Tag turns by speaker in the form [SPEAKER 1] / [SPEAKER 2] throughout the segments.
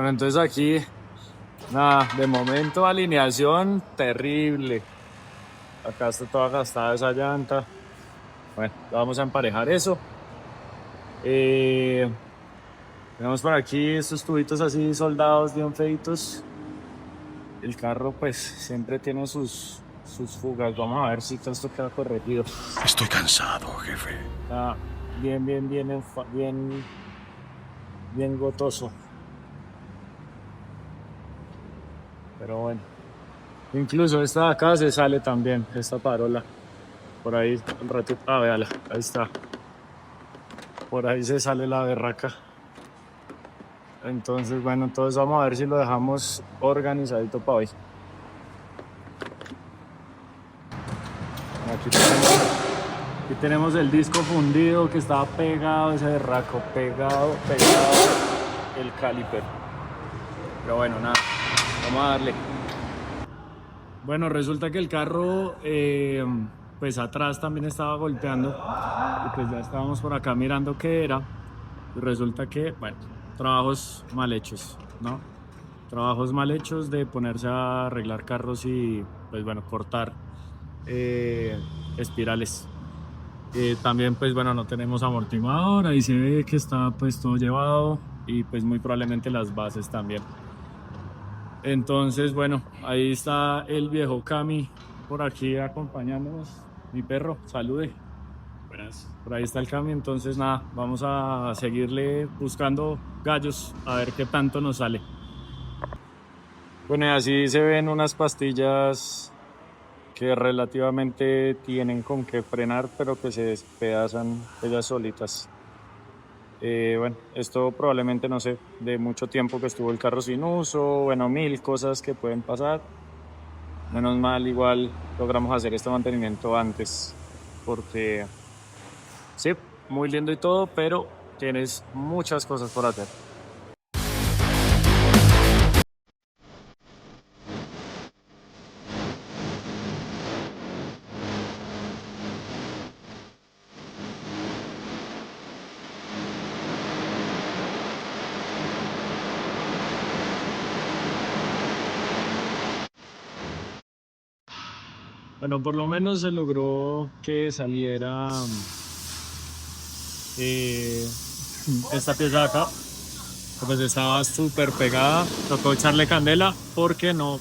[SPEAKER 1] Bueno, entonces aquí, nada, de momento alineación terrible. Acá está toda gastada esa llanta. Bueno, vamos a emparejar eso. Tenemos por aquí estos tubitos así soldados bien feitos. El carro pues siempre tiene sus fugas. Vamos a ver si todo esto queda corregido.
[SPEAKER 2] Estoy cansado, jefe.
[SPEAKER 1] Está bien gotoso. Pero bueno. Incluso esta de acá se sale también, esta parola. Por ahí un ratito. Ah, véala, ahí está. Por ahí se sale la berraca. Entonces, bueno, entonces vamos a ver si lo dejamos organizadito para hoy. Aquí tenemos el disco fundido que estaba pegado, ese berraco, pegado el caliper. Pero bueno, nada, vamos a darle. Bueno, resulta que el carro, pues atrás también estaba golpeando y pues ya estábamos por acá mirando qué era. Y resulta que, bueno, trabajos mal hechos, ¿no? Trabajos mal hechos de ponerse a arreglar carros y, pues bueno, cortar espirales. También, pues bueno, no tenemos amortiguador, ahí se ve que está pues todo llevado y pues muy probablemente las bases también. Entonces, bueno, ahí está el viejo Cami por aquí acompañándonos. Mi perro, salude. Buenas. Por ahí está el Cami, entonces nada, vamos a seguirle buscando gallos a ver qué tanto nos sale. Bueno, y así se ven unas pastillas que relativamente tienen con qué frenar, pero que se despedazan ellas solitas. Bueno, esto probablemente, no sé, de mucho tiempo que estuvo el carro sin uso, bueno, mil cosas que pueden pasar. Menos mal, igual logramos hacer este mantenimiento antes, porque sí, muy lindo y todo, pero tienes muchas cosas por hacer. Bueno, por lo menos se logró que saliera eh, esta pieza de acá, que pues estaba súper pegada. Tocó echarle candela porque no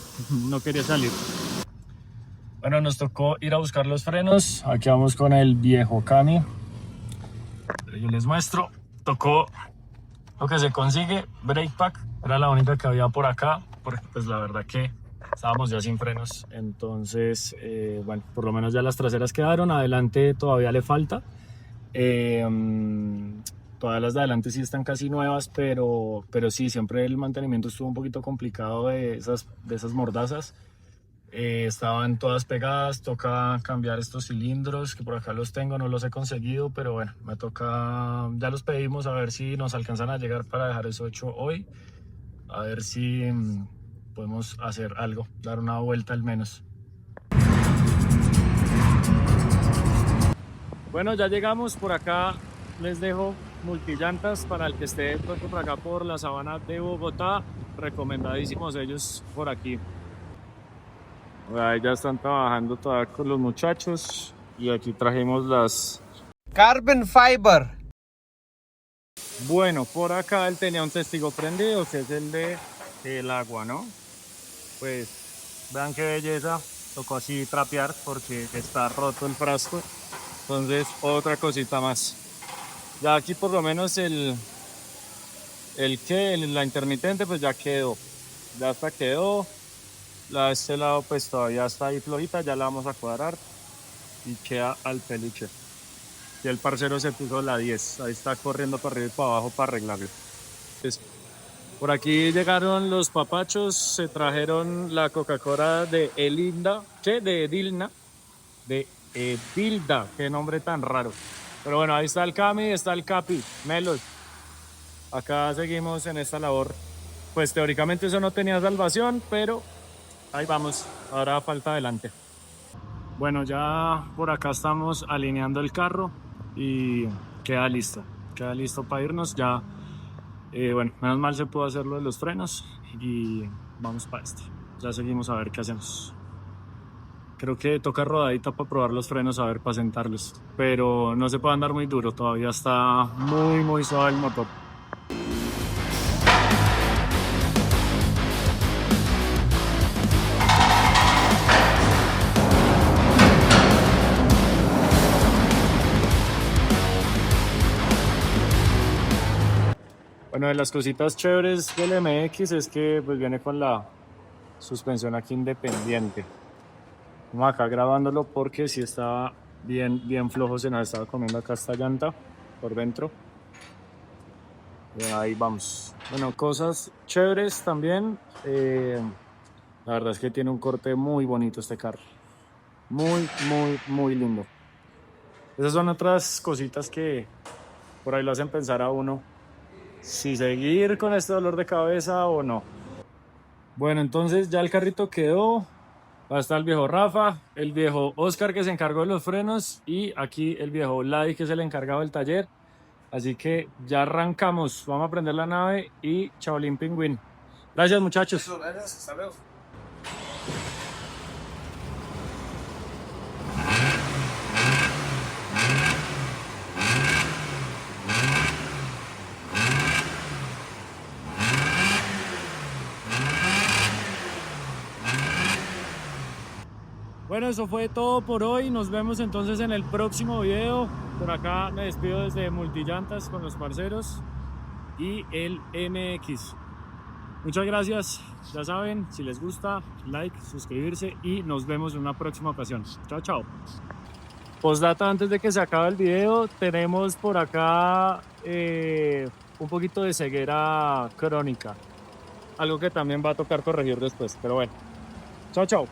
[SPEAKER 1] quería salir. Bueno, nos tocó ir a buscar los frenos. Aquí vamos con el viejo Cami. Yo les muestro. Tocó lo que se consigue. Brake pack. Era la única que había por acá. Porque pues la verdad que estábamos ya sin frenos. Entonces, bueno, por lo menos ya las traseras quedaron. Adelante todavía le falta. Todas las de adelante sí están casi nuevas, pero sí, siempre el mantenimiento estuvo un poquito complicado de esas mordazas. Estaban todas pegadas, toca cambiar estos cilindros, que por acá los tengo, no los he conseguido, pero bueno, me toca, ya los pedimos a ver si nos alcanzan a llegar para dejar eso hecho hoy, a ver si podemos hacer algo, dar una vuelta al menos. Bueno, ya llegamos por acá, les dejo multillantas para el que esté por acá por la sabana de Bogotá, recomendadísimos ellos por aquí. Ahí ya están trabajando todavía con los muchachos y aquí trajimos las
[SPEAKER 3] Carbon fiber.
[SPEAKER 1] Bueno, por acá él tenía un testigo prendido que es el de el agua, ¿no? Pues vean qué belleza, tocó así trapear porque está roto el frasco. Entonces otra cosita más. Ya aquí por lo menos la intermitente pues ya quedó. Ya hasta quedó. La de este lado pues todavía está ahí flojita, ya la vamos a cuadrar y queda al peluche. Y el parcero se puso la 10, ahí está corriendo para arriba y para abajo para arreglarlo. Entonces, por aquí llegaron los papachos, se trajeron la Coca-Cola de Elinda, ¿qué? De Edilda, qué nombre tan raro. Pero bueno, ahí está el Cami, está el Capi, Melos. Acá seguimos en esta labor. Pues teóricamente eso no tenía salvación, pero ahí vamos, ahora falta adelante. Bueno, ya por acá estamos alineando el carro y queda listo para irnos. Ya Bueno, menos mal se pudo hacer lo de los frenos y vamos para este. Ya seguimos a ver qué hacemos. Creo que toca rodadita para probar los frenos, a ver, para sentarlos. Pero no se puede andar muy duro, todavía está muy suave el motor. Bueno, de las cositas chéveres del MX es que pues viene con la suspensión aquí independiente. Vamos acá grabándolo porque si estaba bien flojo, se nos estaba comiendo acá esta llanta por dentro. Ahí vamos. Bueno, cosas chéveres también. La verdad es que tiene un corte muy bonito este carro. Muy lindo. Esas son otras cositas que por ahí lo hacen pensar a uno si seguir con este dolor de cabeza o no. Bueno, entonces ya el carrito quedó. Va a estar el viejo Rafa, el viejo Oscar que se encargó de los frenos y aquí el viejo Ladi que es el encargado del taller. Así que ya arrancamos, vamos a prender la nave y Chaolín Pingüín. Gracias muchachos.
[SPEAKER 3] Gracias, hasta luego.
[SPEAKER 1] Bueno, eso fue todo por hoy. Nos vemos entonces en el próximo video. Por acá me despido desde Multillantas con los parceros y el MX. Muchas gracias. Ya saben, si les gusta, like, suscribirse y nos vemos en una próxima ocasión. Chao. Postdata, antes de que se acabe el video, tenemos por acá un poquito de ceguera crónica. Algo que también va a tocar corregir después. Pero bueno, chao.